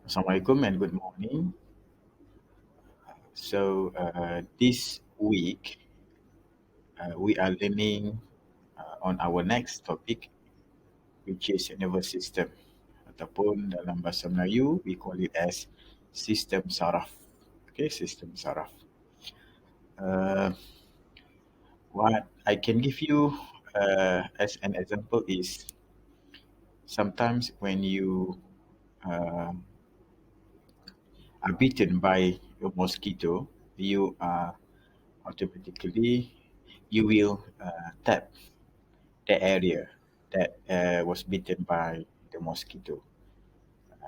Assalamualaikum and good morning. This week we are learning on our next topic, which is nervous system. Ataupun dalam bahasa Melayu, we call it as sistem saraf. Okay, sistem saraf. Uh, what I can give you as an example is sometimes when you uh, are bitten by a mosquito, you are automatically you will tap the area that was bitten by the mosquito.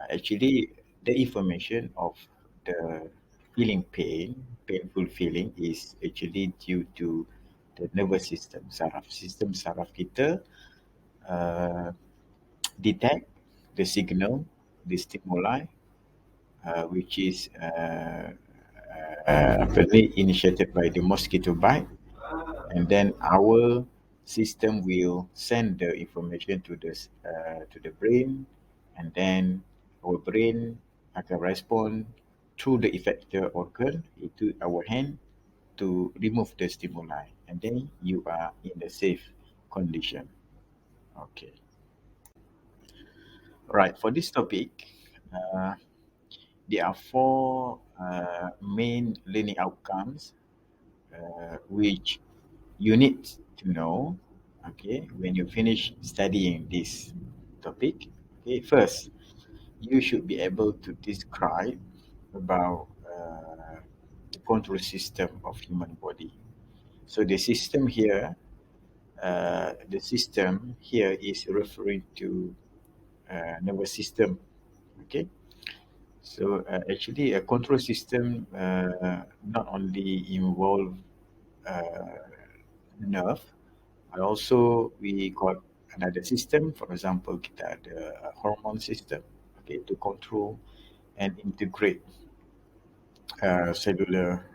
Actually, the information of the feeling painful feeling is actually due to the nervous system, saraf. Sistem saraf kita uh, detect the signal, the stimuli, which is apparently initiated by the mosquito bite, and then our system will send the information to the brain, and then our brain akan respond through the effector organ itu our hand to remove the stimuli, and then you are in the safe condition. Okay, right. For this topic, uh, there are four main learning outcomes which you need to know, okay, when you finish studying this topic. Okay, first, you should be able to describe about the control system of human body. So the system here is referring to nervous system. Okay, so actually a control system not only involve uh, nerve, but also we got another system. For example, kita ada hormone system, okay, to control and integrate cellular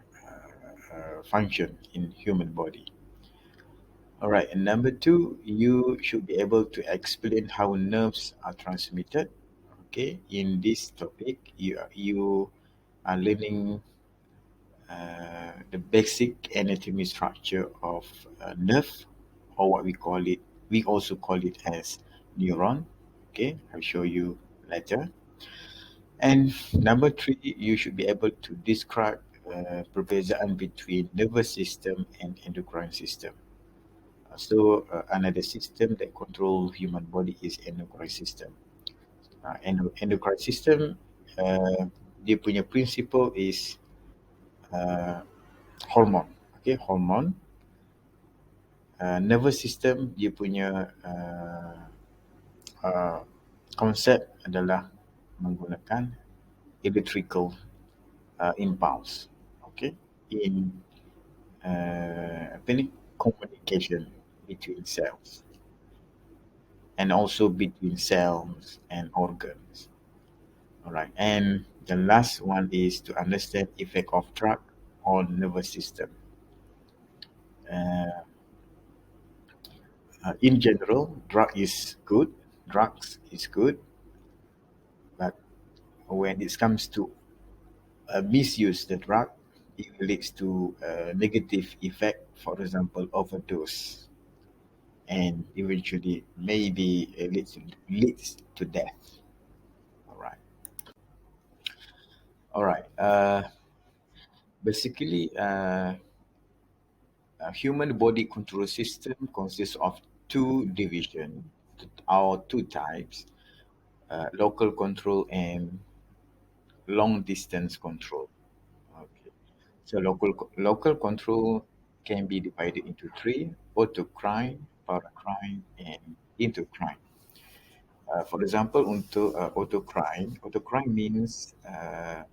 function in human body. All right, and number two, you should be able to explain how nerves are transmitted. Okay, in this topic, you are learning the basic anatomy structure of nerve, or what we call it. We also call it as neuron. Okay, I'll show you later. And number three, you should be able to describe perbezaan between nervous system and endocrine system. Another system that control human body is endocrine system. Endocrine system, uh, dia punya principle is uh, hormone. Okay, hormone. Nervous system dia punya konsep adalah menggunakan electrical impulse. Okay, in apa ni, communication between cells and also between cells and organs. All right, and the last one is to understand effect of drug on nervous system. Uh, in general, drugs is good, but when it comes to misuse the drug, it leads to a negative effect, for example, overdose, and eventually maybe leads to death. All right. All right. Basically, a human body control system consists of two division or two types: local control and long distance control. Okay. So local control can be divided into three: autocrine, paracrine, and endocrine. For example, untuk autocrine means uh,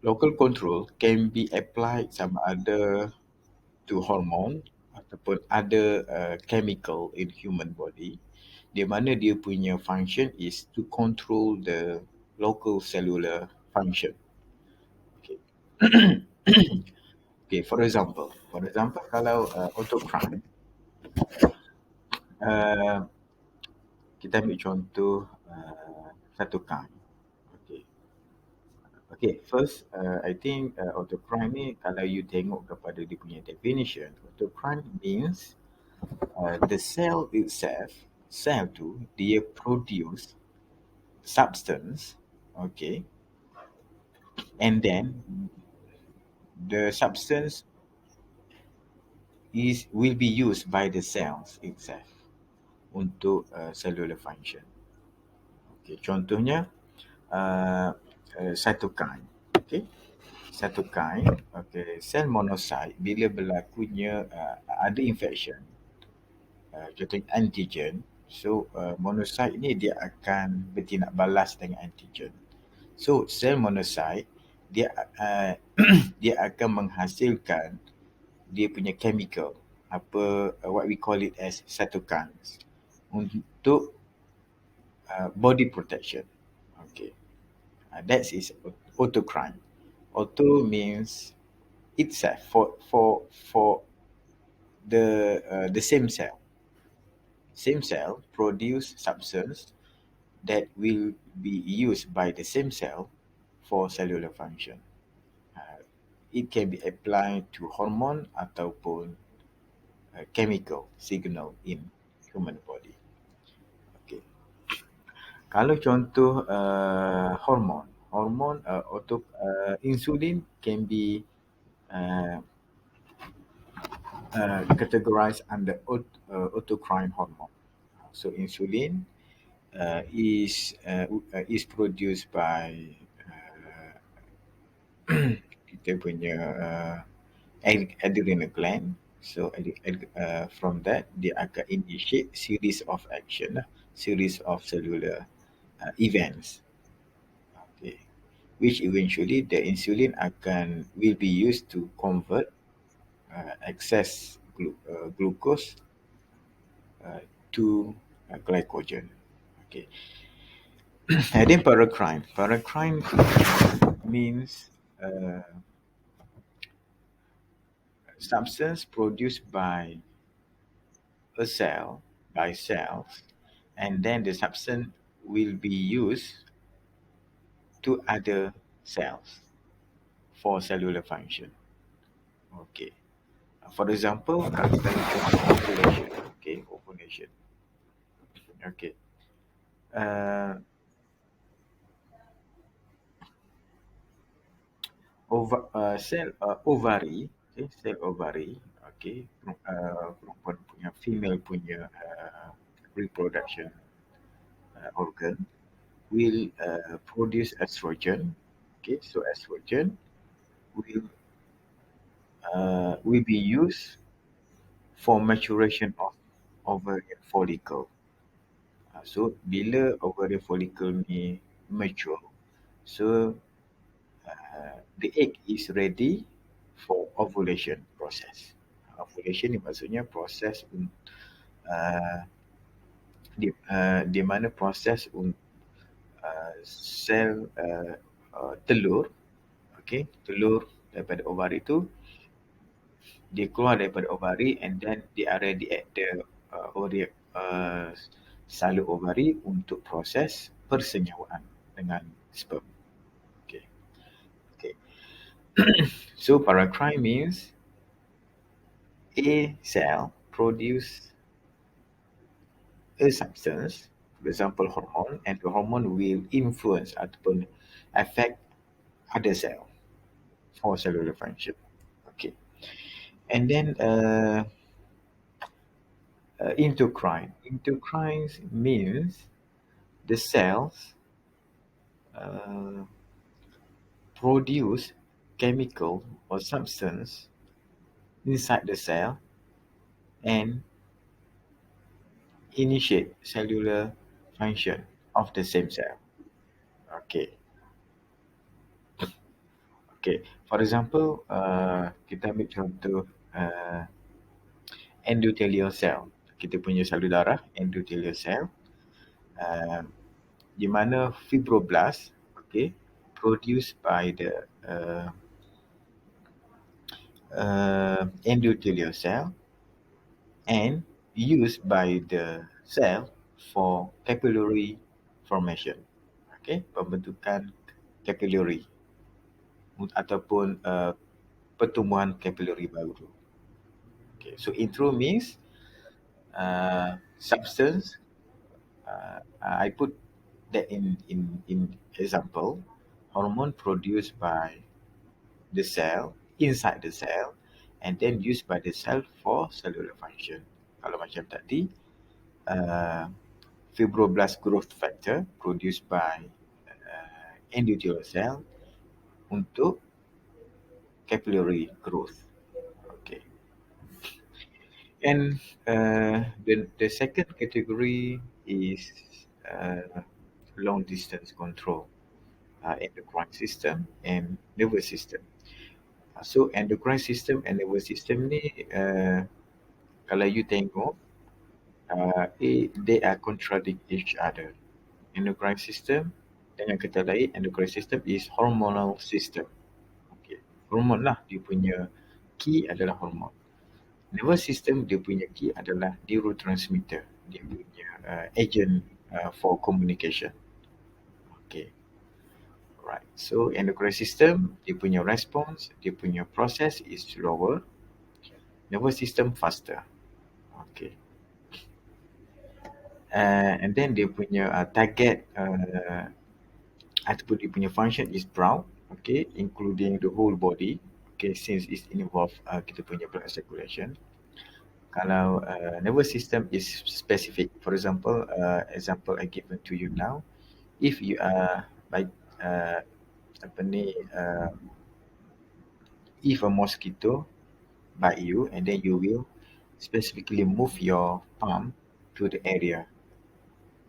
local control can be applied sama ada to hormone ataupun other chemical in human body, di mana dia punya function is to control the local cellular function. Okay. Okay, kalau autocrine, uh, Kita ambil contoh satu kind. Okay. Okay, first, I think autocrine ni kalau you tengok kepada dia punya definition, autocrine means the cell itself, cell tu dia produce substance, okay, and then the substance will be used by the cells itself untuk cellular function. Okay, contohnya uh, cytokine. Okay, cytokine. Okay, sel monocyte bila berlakunya ada infection, contohnya antigen. So monocyte ni dia akan bertindak balas dengan antigen. So sel monocyte dia dia akan menghasilkan dia punya chemical, apa what we call it as cytokines, untuk body protection. Okay, that is autocrine. Auto means itself, for the same cell produce substance that will be used by the same cell for cellular function. It can be applied to hormone ataupun chemical signal in human body. Okay. Kalau contoh hormon insulin can be uh, categorized under autocrine hormone. So insulin is produced by kita punya adrenal gland. So from that dia akan initiate series of action, series of cellular events. Okay. Which eventually the insulin will be used to convert excess glucose to glycogen. Okay. And then paracrine. Paracrine means substance produced by a cell, by cells, and then the substance will be used to other cells for cellular function. Okay. For example, kita contoh ovulation. Okay, ovulation. Okay. Cell ovary, okay, cell ovary, okay, perempuan punya, female punya reproduction organ will produce estrogen. Okay, so estrogen will be used for maturation of ovarian follicle. So bila ovarian follicle ni mature, so the egg is ready for ovulation process. Ovulation ni maksudnya proses di mana proses sel telur, okay, telur daripada ovari tu dia keluar daripada ovari, and then they are ready at the salur ovari untuk proses persenyawaan dengan sperm. Okay. Okay. So paracrine means a cell produce a substance, for example hormone, and the hormone will influence ataupun affect other cell for cellular function. Okay. And then endocrine. Endocrine means the cells produce chemical or substance inside the cell and initiate cellular function of the same cell. Okay. Okay. For example, kita ambil contoh endothelial cell. Kita punya salur darah, endothelial cell, di mana fibroblast, okay, produced by the endothelial cell and used by the cell for capillary formation. Okay, pembentukan capillary ataupun pertumbuhan capillary baru. Okay, so intro means substance. I put that in example, hormone produced by the cell, inside the cell, and then used by the cell for cellular function. Kalau macam tadi, uh, fibroblast growth factor produced by endothelial cell untuk capillary growth. Okay. And the second category is long distance control, endocrine system and nervous system. So endocrine system and nervous system ni kalau you tengok they are contradict each other. Endocrine system dengan kata lain, endocrine system is hormonal system. Okay. Hormon lah dia punya key adalah hormon. Nervous system dia punya key adalah neurotransmitter. Dia punya agent for communication. Okay. Right. So endocrine system dia punya response, dia punya process is slower. Nervous system faster. Okay. And then dia punya target ataupun dia punya function is broad, okay, including the whole body, okay, since it involve kita punya blood circulation. Kalau nervous system is specific, for example, example I given to you now, if you are like apa ni, if a mosquito bite you and then you will specifically move your palm to the area,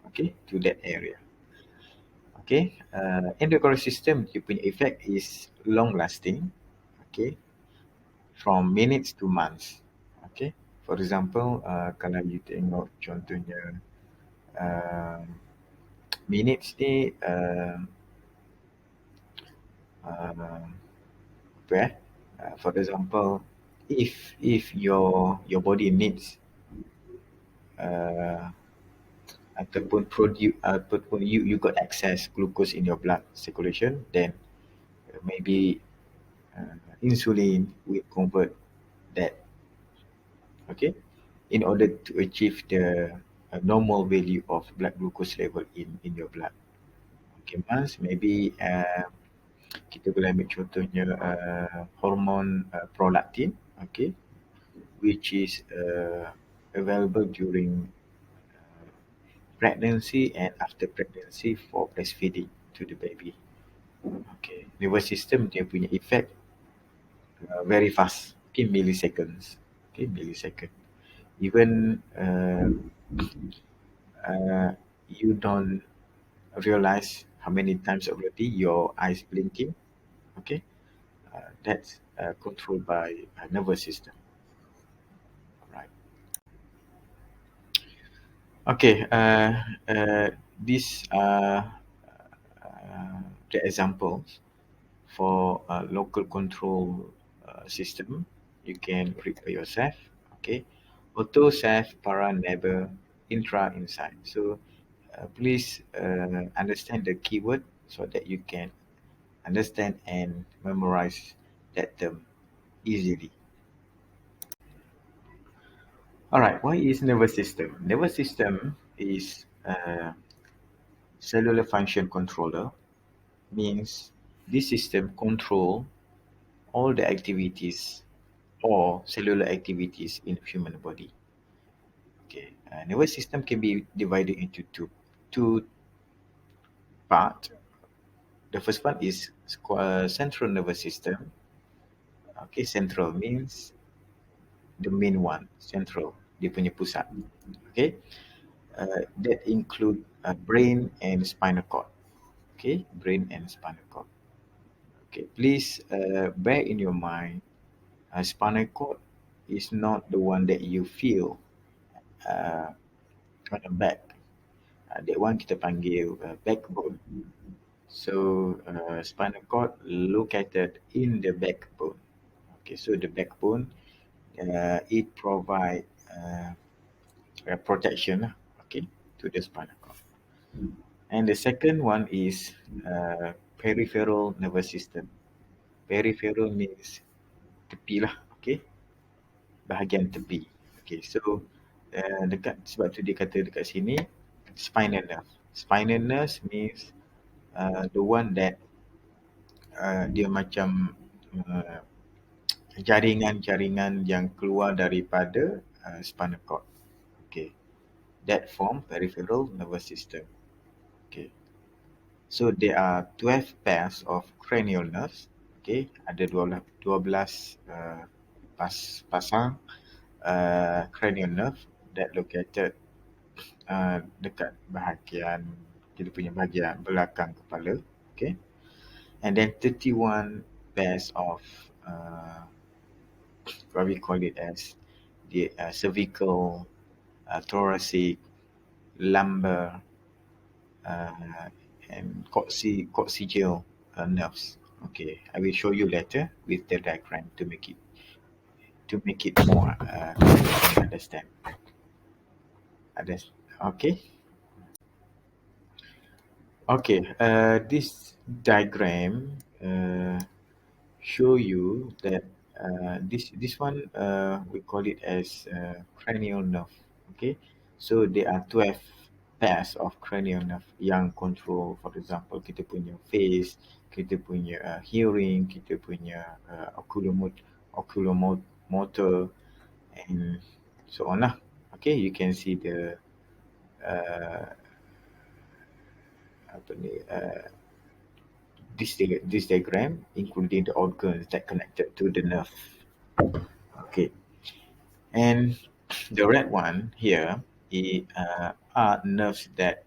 okay, to that area. Okay, endocrine system dia punya effect is long lasting, okay, from minutes to months. Okay, for example, kalau you tengok contohnya uh, minutes ni uh, apa for example, if your body needs uh, ataupun produce ataupun you got access glucose in your blood circulation, then maybe insulin will convert that, okay, in order to achieve the normal value of blood glucose level in your blood. Okay, once maybe kita boleh ambil contohnya hormon prolactin, okay, which is available during pregnancy and after pregnancy for breastfeeding to the baby. Okay, nervous system dia punya effect very fast, okay, milliseconds, okay, millisecond. Even you don't realize how many times already your eyes blinking, okay, that's controlled by nervous system, right? Okay, these are the examples for local control system. You can read by yourself. Okay, auto, self, para, never, intra, inside. So please understand the keyword so that you can understand and memorize that term easily. All right, what is nervous system? Nervous system is a cellular function controller, means this system control all the activities or cellular activities in human body. Okay, nervous system can be divided into two part. The first one is central nervous system. Okay, central means the main one, central, dia punya pusat. Okay, that include brain and spinal cord. Okay, brain and spinal cord. Okay, please bear in your mind, spinal cord is not the one that you feel uh, on the back. That one kita panggil backbone. So spinal cord located in the backbone. Okay, so the backbone it provide protection. Okay, to the spinal cord. And the second one is peripheral nervous system. Peripheral means tepi lah, okay, bahagian tepi. Okay, so dekat sebab tu dia kata dekat sini spinal nerve. Spinal nerve means the one that dia macam uh, jaringan-jaringan yang keluar daripada spinal cord. Okay, that form peripheral nervous system. Okay, so there are 12 pairs of cranial nerves. Okay, ada 12 pasang cranial nerve that located dekat bahagian kita punya bahagian belakang kepala. Okay, and then 31 pairs of what we call it as the cervical, thoracic, lumbar, uh, and coccygeal nerves. Okay, I will show you later with the diagram to make it more clear and understand. Okay. Okay. This diagram show you that this one we call it as cranial nerve. Okay, so there are 12 pairs of cranial nerve yang control, for example, kita punya face, kita punya hearing, kita punya oculomotor, and so on lah. Okay, you can see the uh, apa ni, this diagram including the organs that connected to the nerve. Okay, and the red one here are nerves that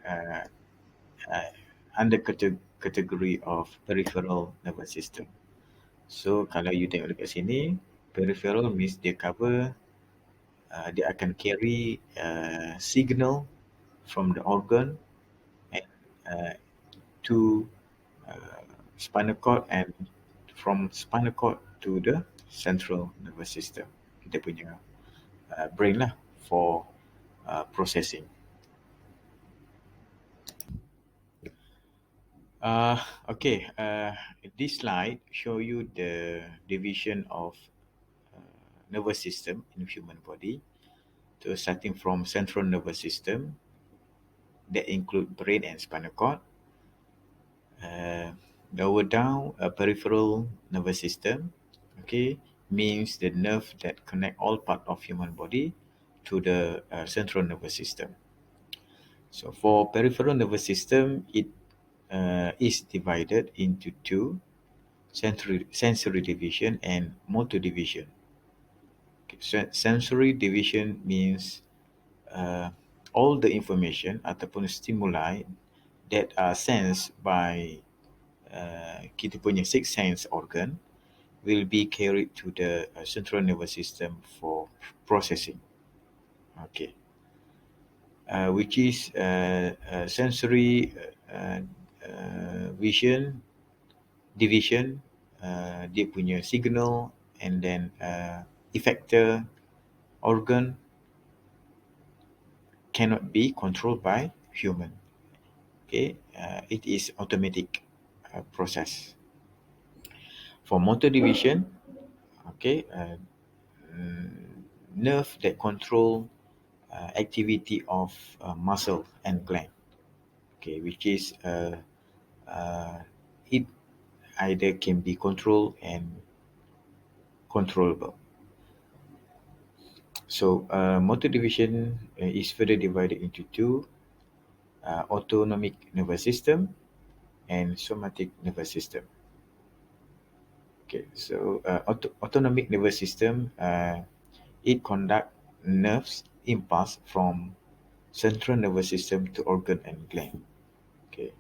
uh, uh, under category of peripheral nervous system. So kalau you tengok dekat sini, peripheral means dia cover, dia akan carry signal from the organ and uh, to uh, spinal cord, and from spinal cord to the central nervous system. Kita punya brain lah for processing. Okay, this slide show you the division of nervous system in human body. So starting from central nervous system that include brain and spinal cord. Lower down, peripheral nervous system, okay, means the nerve that connect all part of human body to the central nervous system. So for peripheral nervous system, it is divided into two: sensory division and motor division. Okay, sensory division means all the information ataupun stimuli that are sensed by kita punya six sense organ will be carried to the central nervous system for processing. Okay, which is sensory vision division, dia punya signal, and then effector organ cannot be controlled by human. Okay, it is automatic process. For motor division, okay, nerve that control activity of muscle and gland. Okay, which is it either can be controlled and controllable. So motor division is further divided into two: autonomic nervous system and somatic nervous system. Okay, so autonomic nervous system, it conduct nerves impulse from central nervous system to organ and gland. Okay,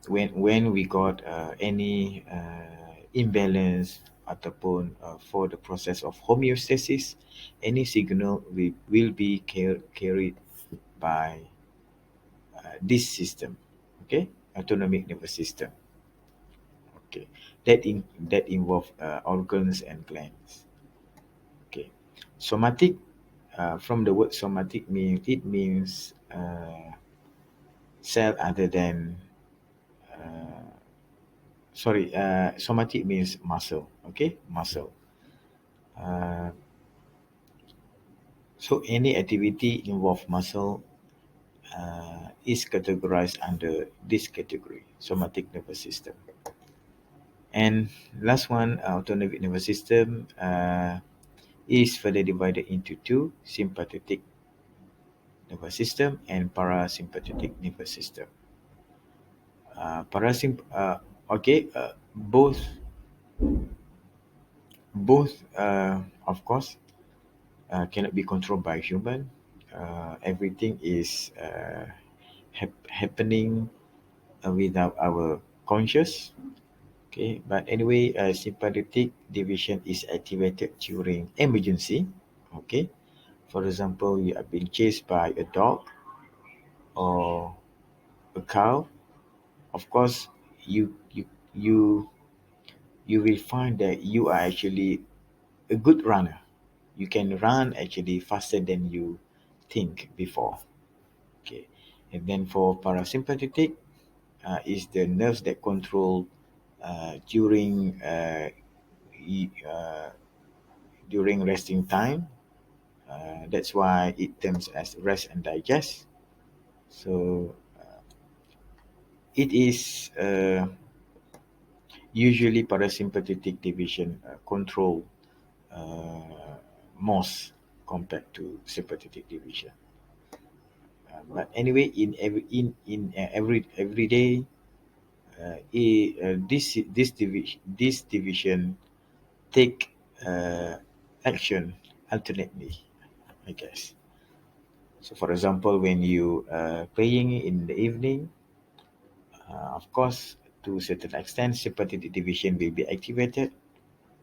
when we got any imbalance ataupun for the process of homeostasis, any signal will be carried by this system. Okay, autonomic nervous system. Okay, that involve organs and glands. Okay, somatic from the word somatic, it means cell other than uh, sorry, somatic means muscle. Okay, muscle. uh, so any activity involve muscle is categorized under this category, somatic nervous system. And last one, autonomic nervous system, is further divided into two: sympathetic nervous system and parasympathetic nervous system. Parasymp okay, both of course cannot be controlled by human. Everything is happening without our conscious. Okay, but anyway, sympathetic division is activated during emergency. Okay, for example, you are being chased by a dog or a cow. Of course, you you you you will find that you are actually a good runner. You can run actually faster than you think before. Okay, and then for parasympathetic, is the nerves that control during e- uh, during resting time. That's why it terms as rest and digest. So it is usually parasympathetic division control most compared to sympathetic division. But anyway, every day, this division take action alternately, I guess. So, for example, when you praying in the evening, of course, to a certain extent, sympathetic division will be activated.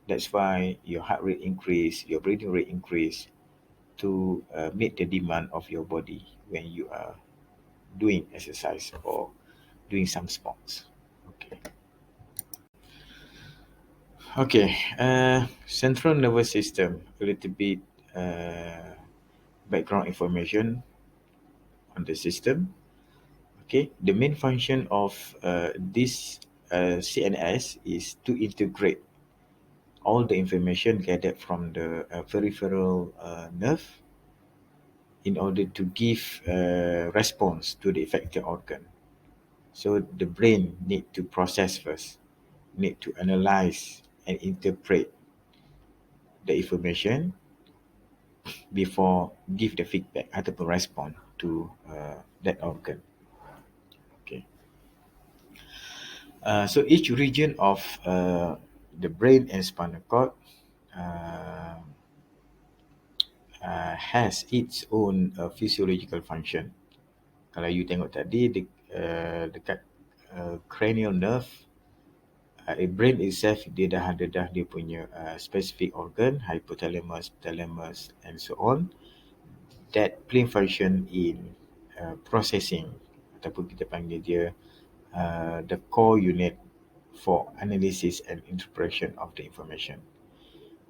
That's why your heart rate increase, your breathing rate increase to meet the demand of your body when you are doing exercise or doing some sports. Okay. Okay. Central nervous system. A little bit background information on the system. Okay. The main function of this CNS is to integrate all the information gathered from the peripheral nerve in order to give response to the affected organ. So the brain need to process first, need to analyze and interpret the information before give the feedback ataupun respond to that organ. Okay. So each region of the brain and spinal cord uh, has its own physiological function. Kalau you tengok tadi dekat cranial nerve, brain itself dia dah ada dah dia punya specific organ, hypothalamus, thalamus and so on, that play function in processing ataupun kita panggil dia the core unit for analysis and interpretation of the information.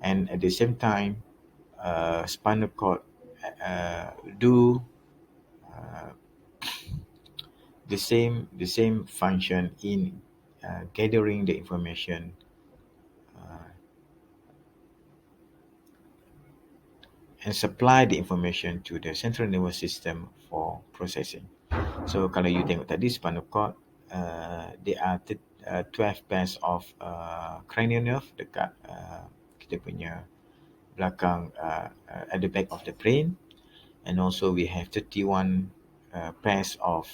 And at the same time, spinal cord do uh, the same function in gathering the information uh, and supply the information to the central nervous system for processing. So kalau you tengok tadi spinal cord, there are 12 pairs of cranial nerve dekat kita punya belakang at the back of the brain, and also we have 31 pairs of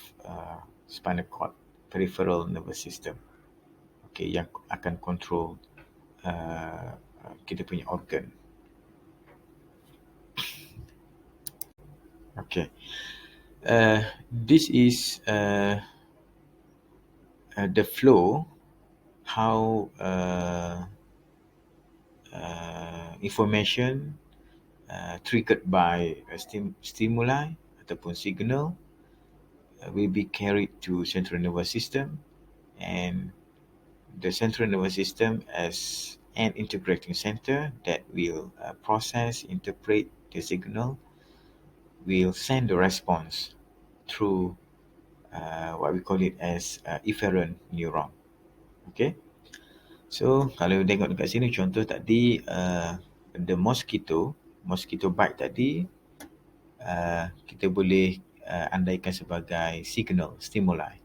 spinal cord peripheral nervous system. Okay, yang akan control kita punya organ. Okay. This is the flow, how information triggered by a stimuli ataupun signal will be carried to central nervous system, and the central nervous system as an integrating center that will process, interpret the signal will send the response through what we call it as efferent neuron. Okay. So kalau tengok dekat sini contoh tadi, the mosquito bite tadi, kita boleh andaikan sebagai signal, stimuli.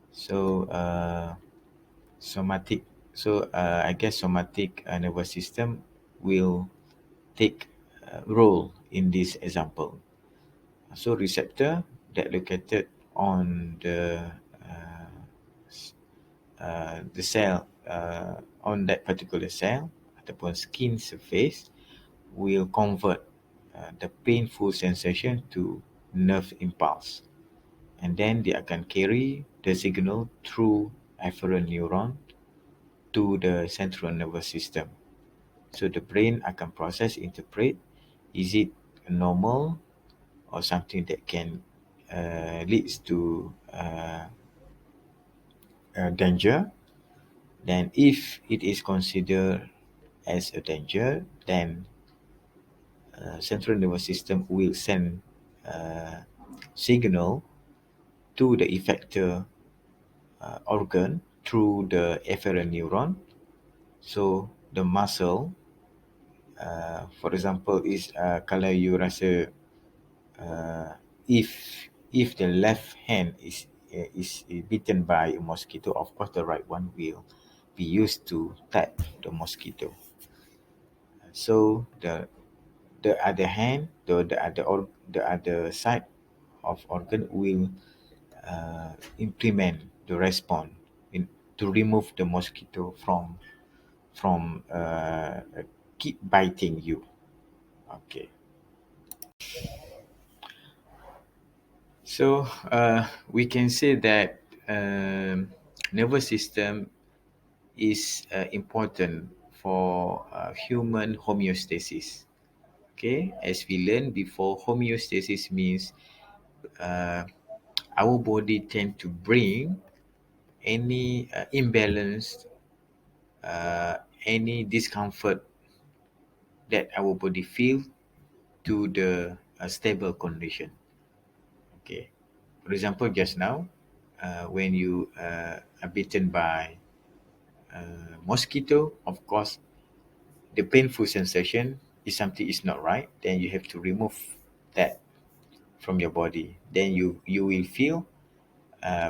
So somatic, I guess somatic nervous system will take role in this example. So receptor that located on the cell, on that particular cell ataupun skin surface will convert the painful sensation to nerve impulse, and then they akan carry the signal through afferent neuron to the central nervous system. So the brain akan process, interpret, is it normal or something that can leads to danger. Then if it is considered as a danger, then central nervous system will send signal to the effector organ through the afferent neuron. So the muscle, for example, is kalau you rasa if the left hand is bitten by a mosquito, of course the right one will be used to tap the mosquito. So the other hand, the other side of organ will implement the response in to remove the mosquito from keep biting you. Okay. So we can say that nervous system is important for human homeostasis. Okay, as we learned before, homeostasis means uh, our body tend to bring any imbalance, uh, any discomfort that our body feel to the stable condition. Okay, for example, just now, when you are bitten by mosquito, of course, the painful sensation is something is not right. Then you have to remove that from your body. Then you will feel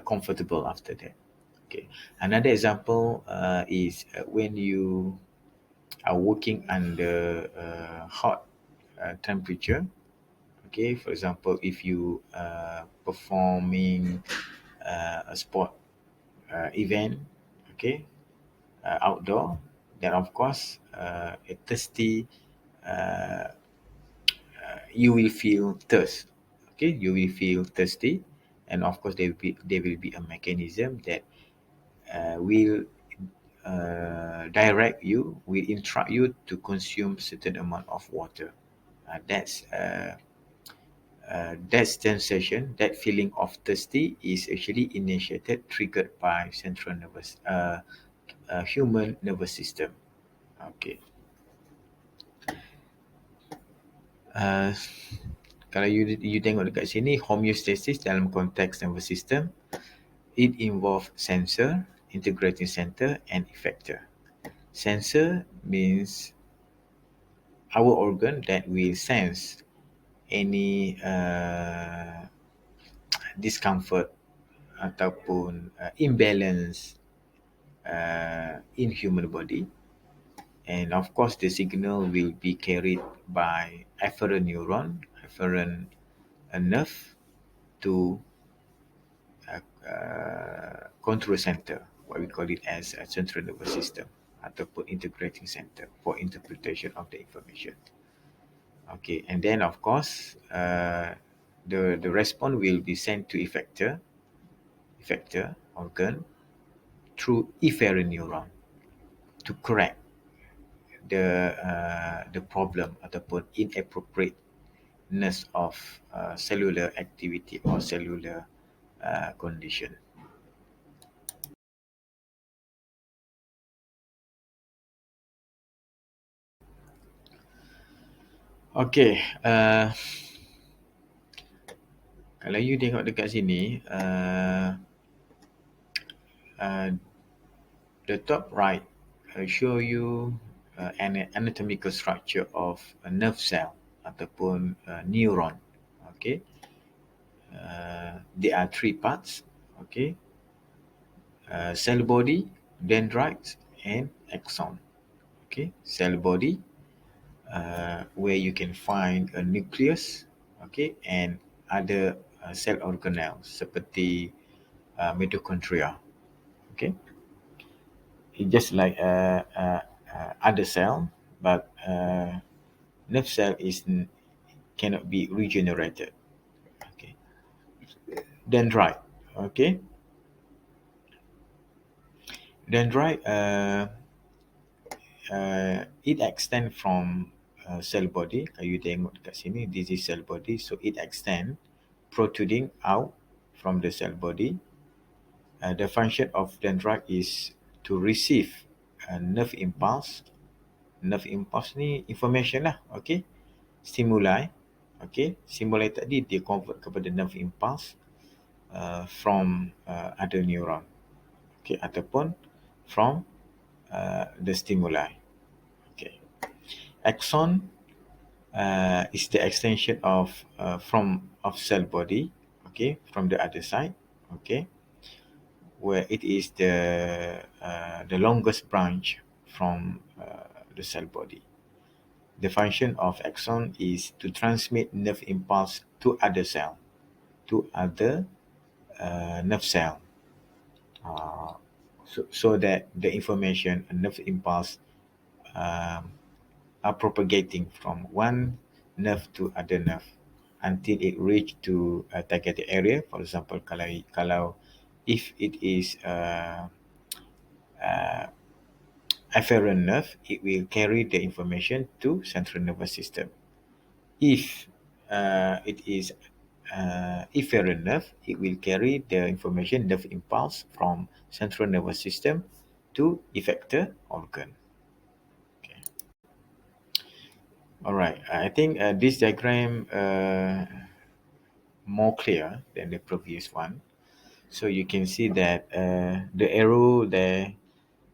comfortable after that. Okay. Another example is when you are working under hot temperature. Okay. For example, if you performing a sport event, okay, outdoor, then of course a thirsty, you will feel thirst. Okay, you will feel thirsty, and of course there will be a mechanism that will direct you, will instruct you to consume certain amount of water. That sensation, that feeling of thirsty is actually initiated, triggered by central nervous, human nervous system. Okay. Uh, Kalau you tengok dekat sini, homeostasis dalam konteks nervous system, it involve sensor, integrating center, and effector. Sensor means our organ that will sense any discomfort ataupun imbalance in human body, and of course the signal will be carried by afferent neuron, afferent nerve to control center, what we call it as a central nervous system ataupun integrating center for interpretation of the information. Okay, and then of course the response will be sent to effector organ through efferent neuron to correct the problem ataupun inappropriateness of cellular activity or cellular condition. Okay, Kalau you tengok dekat sini, uh, the top right show you an anatomical structure of a nerve cell ataupun neuron. Okay, there are three parts. Okay, cell body, dendrites, and axon. Okay, cell body, where you can find a nucleus, okay, and other cell organelles seperti mitochondria. Okay, it's just like other cell, but nerve cell cannot be regenerated. Okay, dendrite. Okay, dendrite. It extend from cell body. Kalau you tengok dekat sini, this is cell body, so it extend protruding out from the cell body. The function of dendrite is to receive a nerve impulse ni information lah, okay, stimuli, okay, stimuli tadi dia convert kepada nerve impulse from other neuron, okay, ataupun from the stimuli. Okay, axon is the extension of cell body, okay, from the other side, okay, where it is the longest branch from the cell body. The function of axon is to transmit nerve impulse to other cell, to other nerve cell, uh, so that the information and nerve impulse um, are propagating from one nerve to other nerve until it reach to a targeted area. For example, kalau if it is uh, afferent nerve, it will carry the information to central nervous system. If it is efferent nerve, it will carry the information nerve impulse from central nervous system to effector organ. Okay. All right. I think this diagram more clear than the previous one. So you can see that the arrow there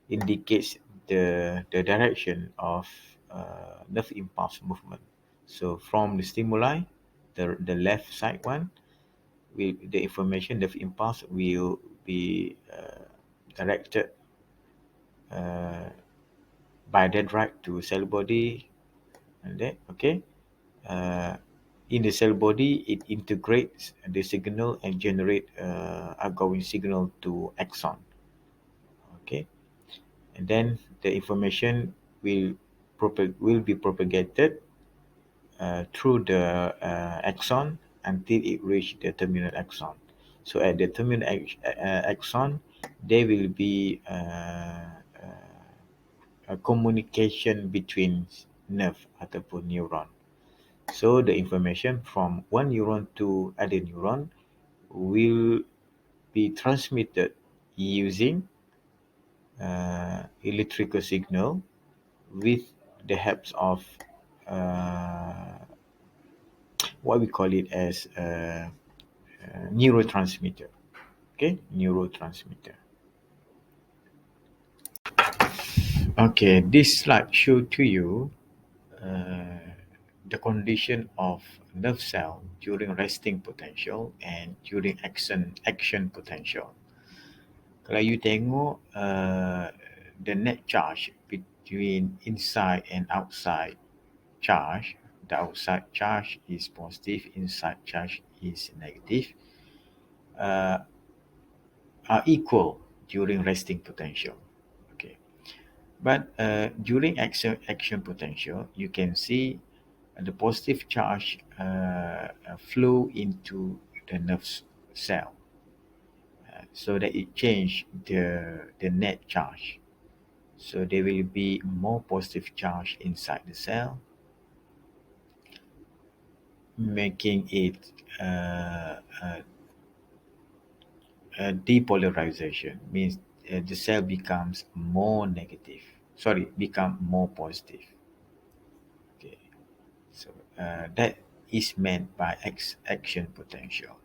indicates the direction of nerve impulse movement. So from the stimuli, the left side one, the information, the impulse will be directed uh, by dendrite to cell body, and that, okay. Uh, in the cell body, it integrates the signal and generate outgoing signal to axon. Okay, and then the information will be propagated through the axon until it reach the terminal axon. So at the terminal axon, there will be a communication between nerve ataupun neuron. So the information from one neuron to other neuron will be transmitted using electrical signal with the help of uh, what we call it as neurotransmitter. Okay, neurotransmitter. Okay, this slide show to you uh, the condition of nerve cell during resting potential and during action potential. Kalau you tengok the net charge between inside and outside charge, the outside charge is positive, inside charge is negative, uh, are equal during resting potential. Okay, but during action potential, you can see the positive charge flow into the nerve cell, so that it change the net charge. So there will be more positive charge inside the cell, making it a depolarization. Means the cell becomes more negative. Sorry, become more positive. Okay, so that is meant by action potential.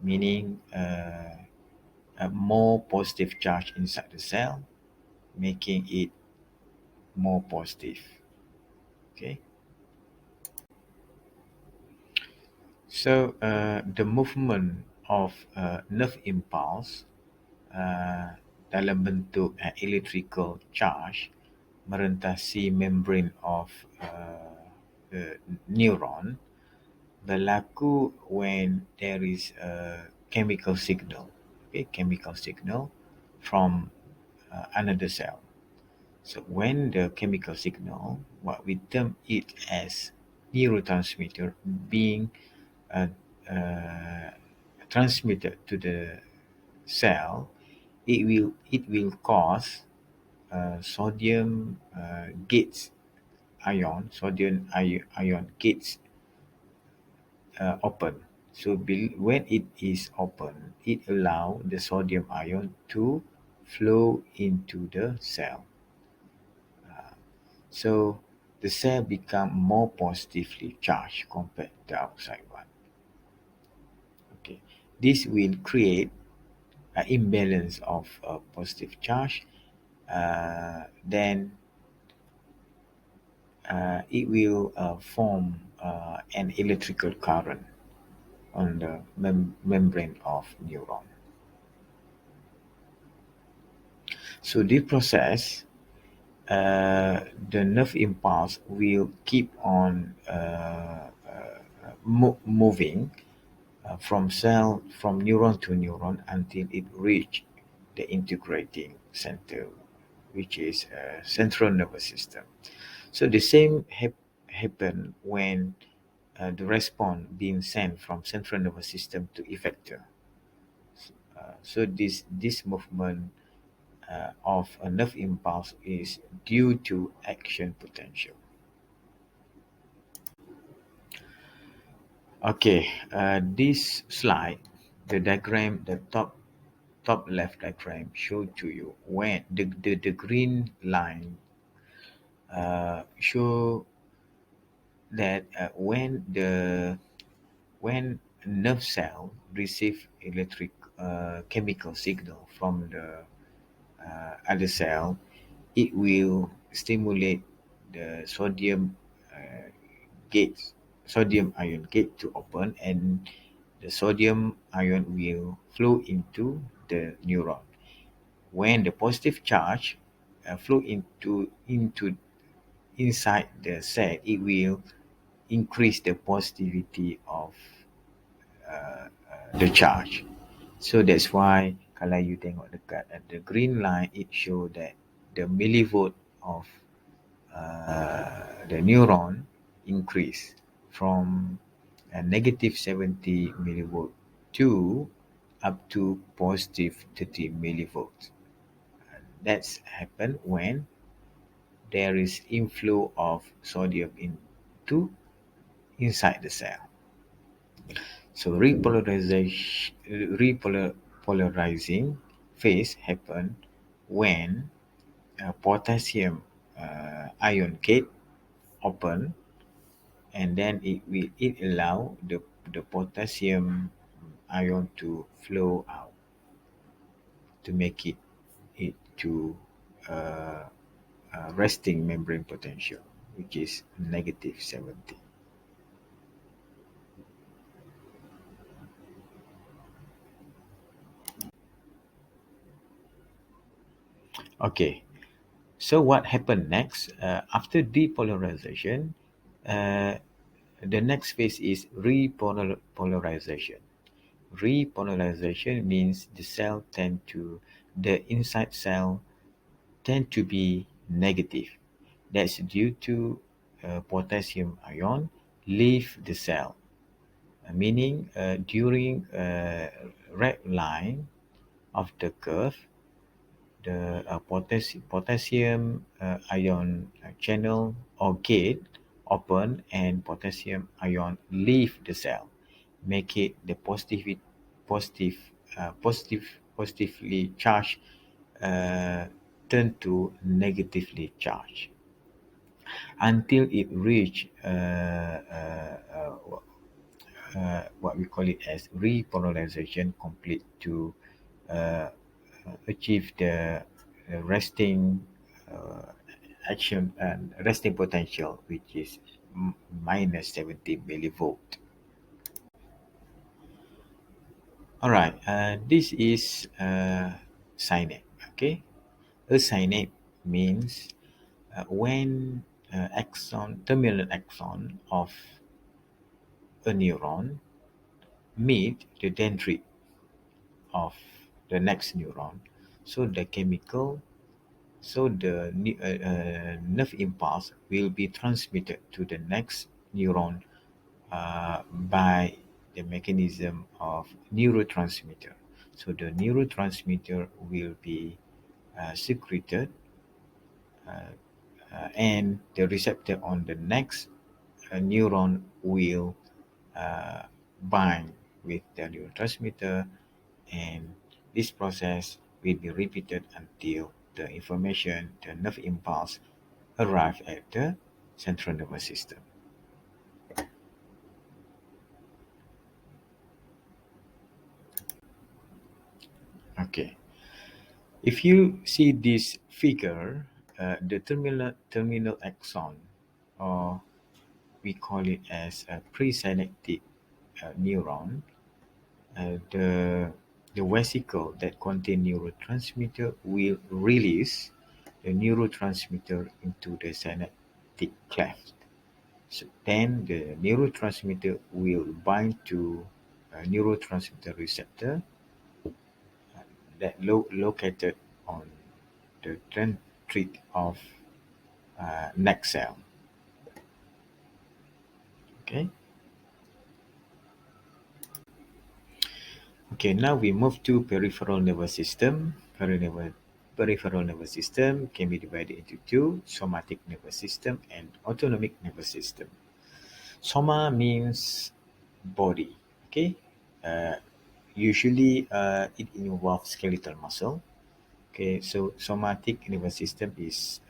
meaning a more positive charge inside the cell, making it more positive. Okay. So the movement of nerve impulse dalam bentuk electrical charge merentasi membrane of neuron berlaku when there is a chemical signal, okay, chemical signal from another cell. So when the chemical signal, what we term it as neurotransmitter, being uh, uh, transmitted to the cell, it will cause sodium gates ion gates open. So when it is open, it allow the sodium ion to flow into the cell. So the cell become more positively charged compared to the outside one. Okay, this will create an imbalance of positive charge. Then it will form an electrical current on the membrane of neuron. So this process, the nerve impulse will keep on moving from neuron to neuron until it reach the integrating center, which is central nervous system. So the same happen when the response being sent from central nervous system to effector. So this movement of a nerve impulse is due to action potential. Okay, this slide, the diagram, the top left diagram show to you when the green line show that when nerve cell receive electric chemical signal from the other cell, it will stimulate the uh, gates sodium ion gate to open, and the sodium ion will flow into the neuron. When the positive charge flow into inside the cell, it will increase the positivity of the charge. So that's why kalau you tengok dekat the green line, it show that the millivolt of the neuron increase from a negative 70 millivolt to up to positive 30 millivolts. That's happen when there is inflow of sodium into inside the cell. So repolarizing phase happen when potassium ion gate open, and then it allow the potassium ion to flow out to make it to uh, resting membrane potential, which is negative 70. Okay, so what happened next after depolarization? uh, the next phase is repolarization. Repolarization means the inside cell tend to be negative. That's due to potassium ion leave the cell, meaning during red line of the curve, the potassium ion channel or gate open and potassium ion leave the cell, make it the positive positively charged uh, turn to negatively charged until it reach what we call it as repolarization complete to uh, achieve the resting uh, action and resting potential, which is minus 70 millivolt. All right, this is synapse. Okay, a synapse means when terminal axon of a neuron meet the dendrite of the next neuron. So the chemical, so the nerve impulse will be transmitted to the next neuron by the mechanism of neurotransmitter. So the neurotransmitter will be secreted, uh, and the receptor on the next neuron will uh, bind with the neurotransmitter, and this process will be repeated until the information, the nerve impulse, arrive at the central nervous system. Okay. If you see this figure, the terminal axon, or we call it as a presynaptic neuron, the vesicle that contain neurotransmitter will release the neurotransmitter into the synaptic cleft. So then the neurotransmitter will bind to a neurotransmitter receptor that located on the dendrite of neck cell. Okay. Okay. Now we move to peripheral nervous system. Peripheral nervous system can be divided into two: somatic nervous system and autonomic nervous system. Soma means body. Okay. Uh, Usually, it involves skeletal muscle. Okay, so somatic nervous system is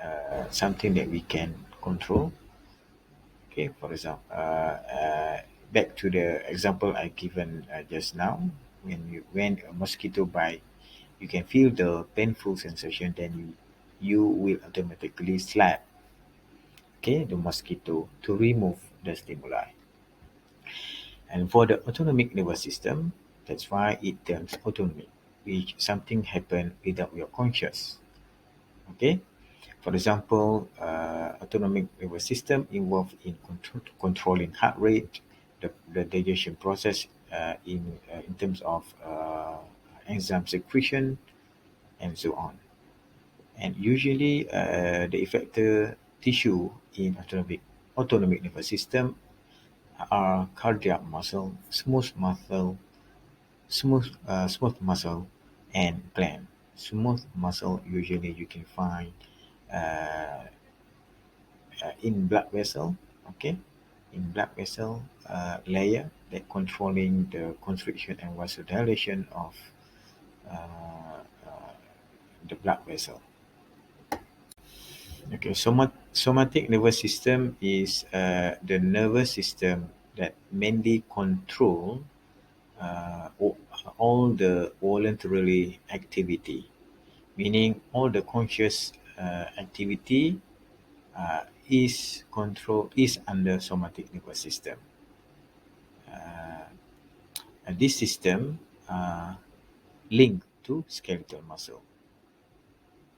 something that we can control. Okay, for example, back to the example I given just now, when a mosquito bite, you can feel the painful sensation. Then you will automatically slap, okay, the mosquito to remove the stimuli. And for the autonomic nervous system, that's why it terms autonomic, which something happen without your conscious. Okay. For example, autonomic nervous system involved in controlling heart rate, the digestion process in terms of enzyme secretion, and so on. And usually, the effector tissue in autonomic nervous system are cardiac muscle, smooth muscle, and gland. Smooth muscle usually you can find uh, in blood vessel, okay, in blood vessel layer that controlling the constriction and vasodilation of uh, uh, the blood vessel. Okay, somatic nervous system is the nervous system that mainly control all the voluntary activity, meaning all the conscious activity is under somatic nervous system. Uh, and this system linked to skeletal muscle.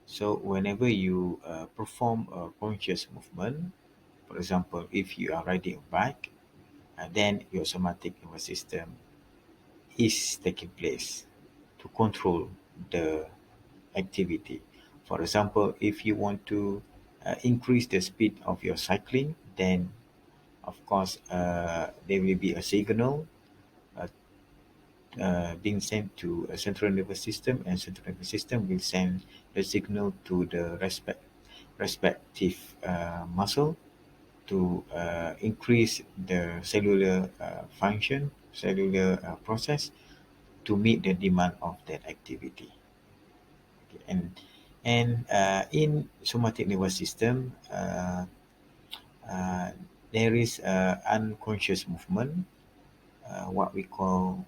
So whenever you perform a conscious movement, for example, if you are riding a bike, then your somatic nervous system is taking place to control the activity. For example, if you want to increase the speed of your cycling, then of course there will be a signal uh, being sent to a central nervous system, and central nervous system will send the signal to the respective muscle to increase the cellular function, cellular process to meet the demand of that activity. Okay. And in somatic nervous system, uh, there is unconscious movement what we call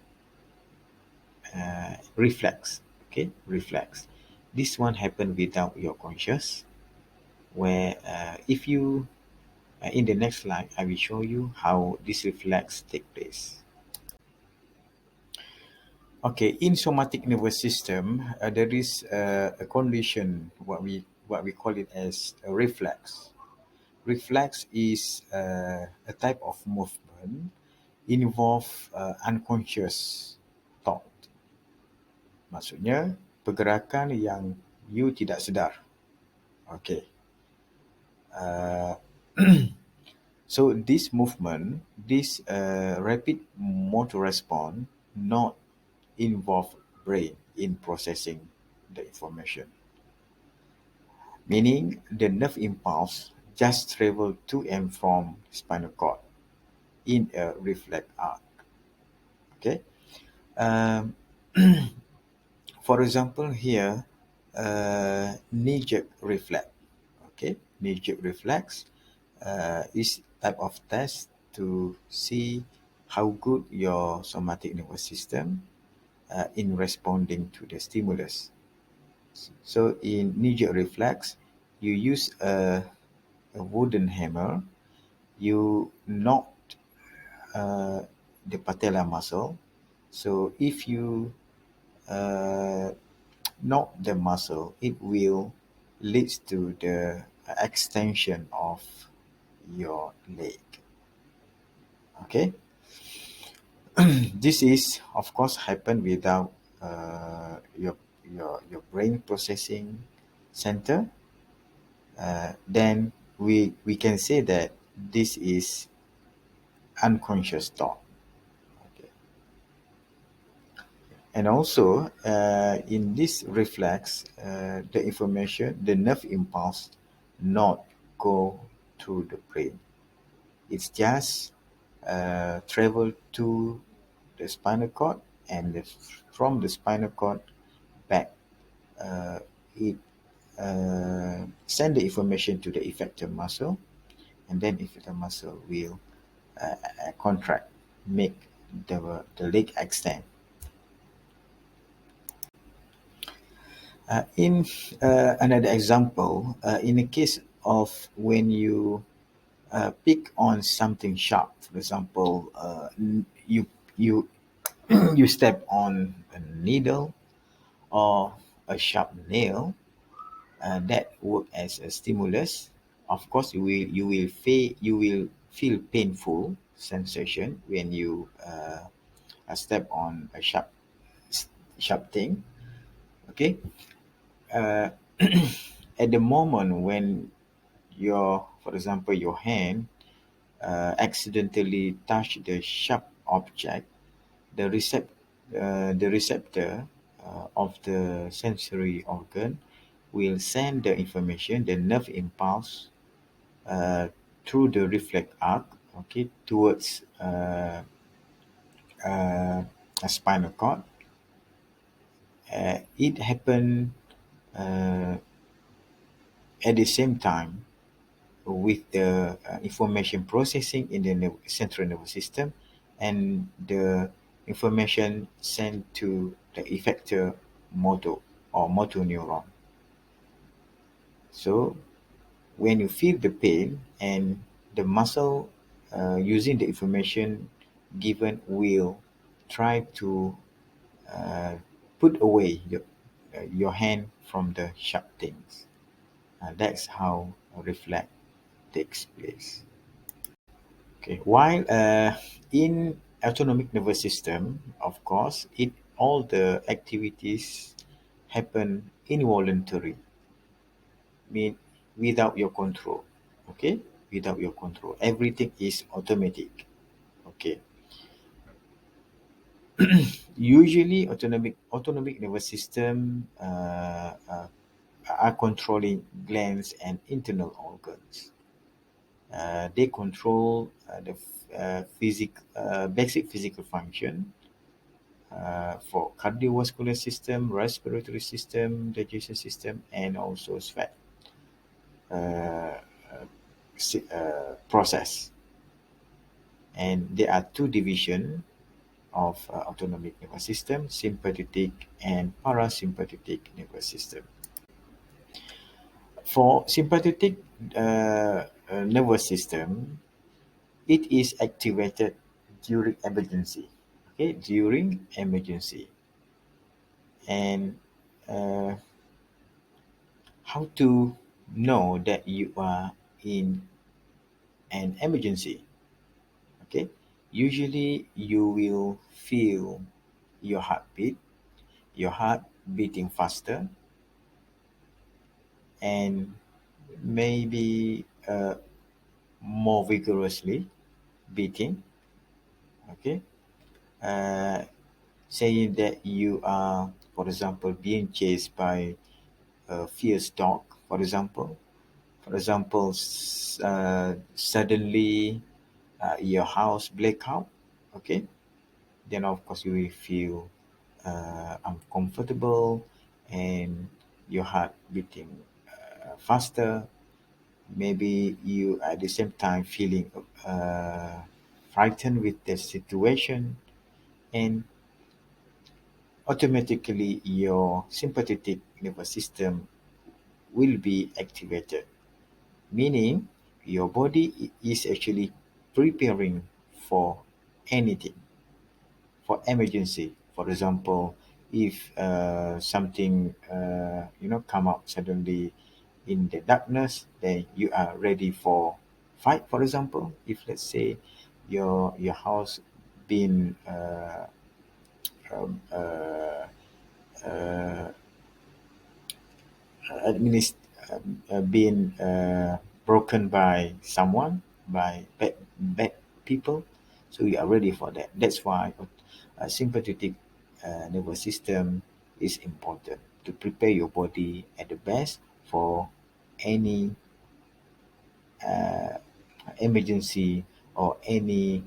reflex. Okay, reflex. This one happen without your conscious. Where if you in the next slide, I will show you how this reflex take place. Okay, in somatic nervous system, there is a condition what we call it as a reflex. Reflex is a type of movement involve unconscious thought. Maksudnya pergerakan yang you tidak sedar. Okay. Uh, so this movement, this rapid motor response, not involve brain in processing the information. Meaning the nerve impulse just travel to and from spinal cord in a reflex arc. Okay. Um, for example, here, knee-jerk reflex. Okay, knee-jerk reflex is type of test to see how good your somatic nervous system in responding to the stimulus. So in knee-jerk reflex, you use a wooden hammer. You knock uh, the patella muscle. So if you uh, knock the muscle, it will leads to the extension of your leg. Okay, this is of course happen without your brain processing center. Then we can say that this is unconscious thought. Okay. And also in this reflex, the information, the nerve impulse, not go through the brain. It's just travel to the spinal cord, and from the spinal cord back, uh, it send the information to the effector muscle, and then effector muscle will contract, make the leg extend. In another example, in the case of when you pick on something sharp, for example, you you step on a needle or a sharp nail, that work as a stimulus. Of course, you will feel painful sensation when you step on a sharp thing. Okay, uh, at the moment when for example, your hand accidentally touch the sharp object, the receptor of the sensory organ will send the information, the nerve impulse, uh, through the reflex arc, okay, towards a spinal cord. It happen uh, at the same time with the information processing in the central nervous system, and the information sent to the effector motor or motor neuron. So when you feel the pain, and the muscle using the information given will try to uh, put away your hand from the sharp things. That's how reflex takes place. Okay. While in autonomic nervous system, of course, it all the activities happen involuntary, mean without your control. Okay, without your control, everything is automatic. Okay. Usually, autonomic nervous system are controlling glands and internal organs. They control the basic physical function for cardiovascular system, respiratory system, digestion system, and also sweat uh, process. And there are two divisions. of autonomic nervous system, sympathetic and parasympathetic nervous system. For sympathetic nervous system, it is activated during emergency. Okay, during emergency. And uh, how to know that you are in an emergency? Okay, usually you will feel your heartbeat, your heart beating faster, and maybe more vigorously beating. Okay, uh, saying that you are, for example, being chased by a fierce dog, for example. For example, suddenly your house blackout. Okay, then of course you will feel uncomfortable and your heart beating faster. Maybe you at the same time feeling frightened with the situation, and automatically your sympathetic nervous system will be activated, meaning your body is actually preparing for anything, for emergency. For example, if something come out suddenly in the darkness, then you are ready for fight. For example, if let's say your house been um, uh, uh, administ- being broken by someone, by bad people, so you are ready for that. That's why sympathetic nervous system is important to prepare your body at the best for any uh, emergency or any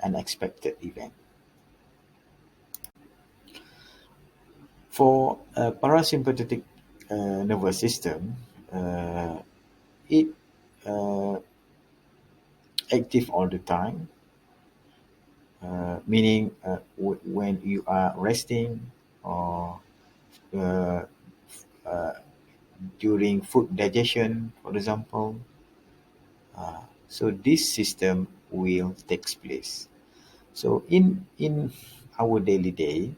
unexpected event. For parasympathetic nervous system, it uh, active all the time, meaning when you are resting or uh, uh, during food digestion, for example. So this system will takes place. So in our daily day,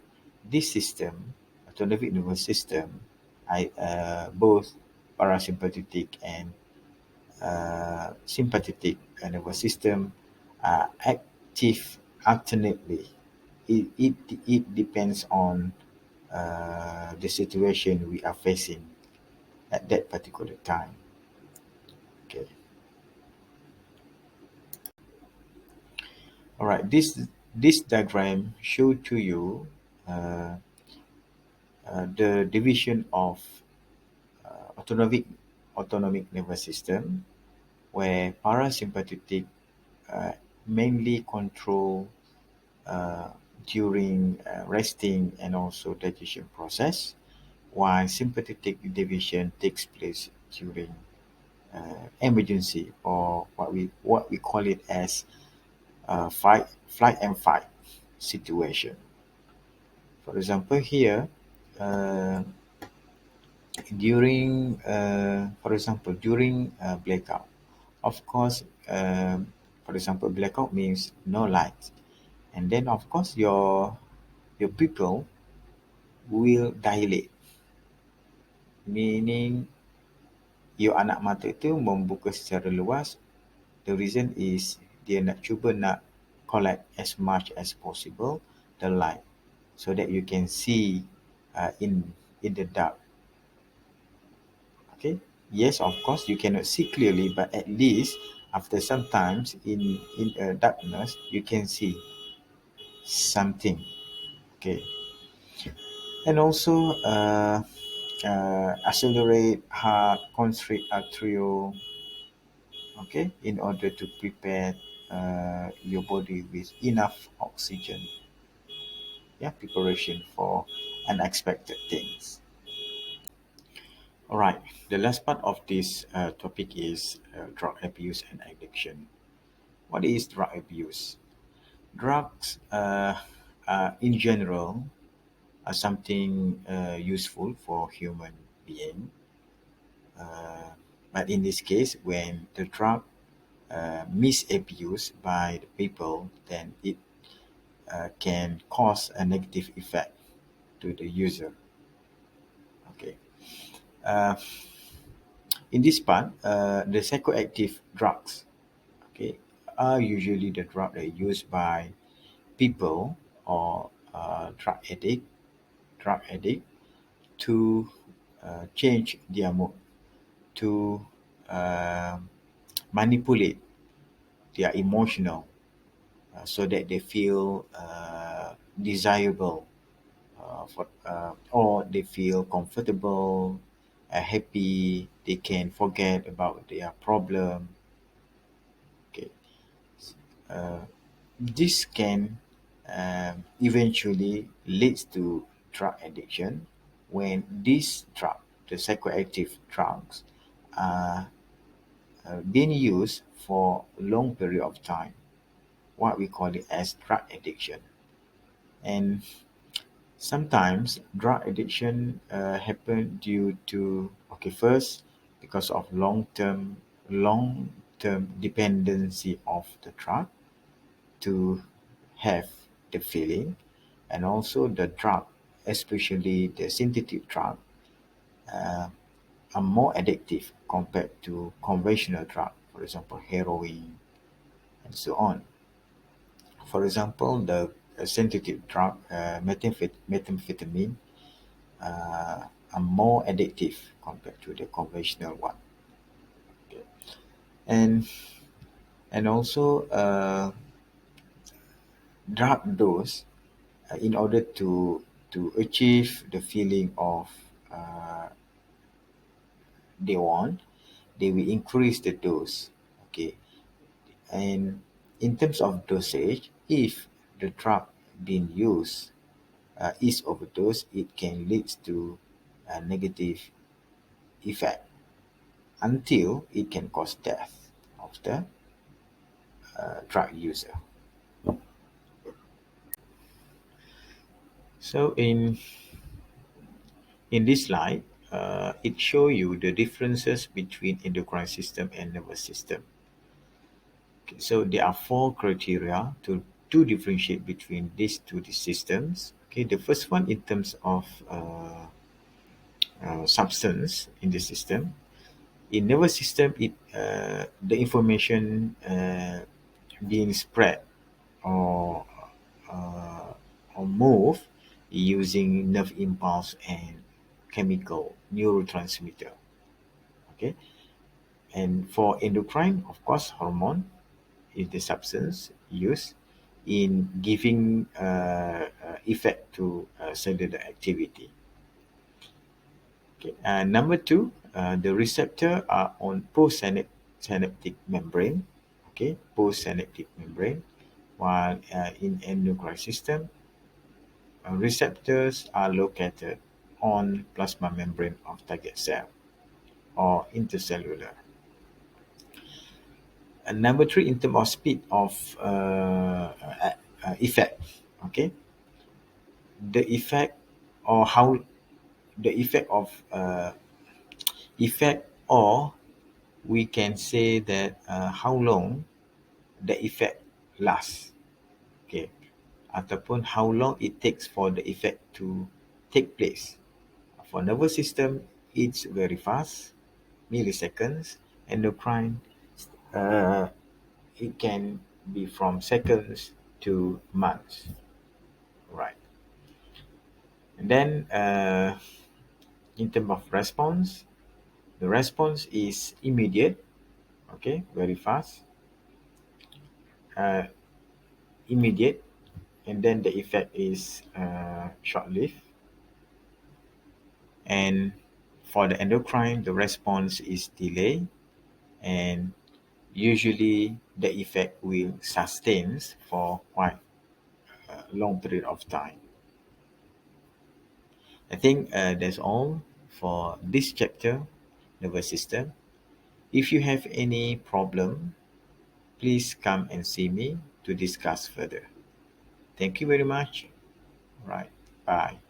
this system, autonomic nervous system, both parasympathetic and sympathetic nervous system are active alternately. It depends on the situation we are facing at that particular time. Okay. All right. This diagram show to you uh, the division of autonomic nervous system, where parasympathetic uh, mainly control uh, during resting and also digestion process, while sympathetic division takes place during emergency, or what we call it as flight and fight situation. For example, here uh, for example, during blackout, of course, for example, blackout means no light, and then of course your pupil will dilate, meaning your anak mata itu membuka secara luas. The reason is dia nak cuba nak collect as much as possible the light, so that you can see in the dark. Okay, yes, of course you cannot see clearly, but at least after some times in darkness you can see something. Okay, and also accelerate heart, constrict arterial. Okay, in order to prepare your body with enough oxygen. Yeah, preparation for unexpected things. All right, the last part of this topic is drug abuse and addiction. What is drug abuse? Drugs in general are something useful for human being. Uh, but in this case, when the drug misused by the people, then it can cause a negative effect to the user. Okay. Uh, in this part, the psychoactive drugs, okay, are usually the drug that are used by people or drug addict to change their mood, to uh, manipulate their emotional, so that they feel desirable, or they feel comfortable, happy. They can forget about their problem. Okay, uh, this can eventually leads to drug addiction when these drug, the psychoactive drugs, are being used for a long period of time. What we call it as drug addiction. And sometimes drug addiction happen due to, okay, first because of long term dependency of the drug to have the feeling, and also the drug, especially the synthetic drug, uh, are more addictive compared to conventional drug, for example heroin and so on. For example, the synthetic drug, methamphetamine, are more addictive compared to the conventional one. Okay. And also drug dose, in order to achieve the feeling of uh, they want, they will increase the dose. Okay. And in terms of dosage, if the drug being used is overdose, it can lead to a negative effect until it can cause death of the drug user. So in this slide, it show you the differences between endocrine system and nervous system. Okay, so there are four criteria to differentiate between these two systems. Okay, the first one in terms of substance in the system. In nervous system, it the information being spread or uh, or move using nerve impulse and chemical neurotransmitter. Okay, and for endocrine, of course, hormone is the substance used in giving effect to cellular activity. Okay. Number two, the receptor are on postsynaptic membrane. Okay, postsynaptic membrane. While in endocrine system, receptors are located on plasma membrane of target cell or intercellular. And number three, in terms of speed of effect. Okay, the effect or how the effect of effect, or we can say that how long the effect lasts. Okay, ataupun how long it takes for the effect to take place. For nervous system, it's very fast, milliseconds. Endocrine, uh, it can be from seconds to months. Right. And then in terms of response, the response is immediate, okay, very fast, uh, immediate, and then the effect is short-lived. And for the endocrine, the response is delayed, and usually the effect will sustain for quite a long period of time. I think that's all for this chapter, nervous system. If you have any problem, please come and see me to discuss further. Thank you very much. Right. Bye.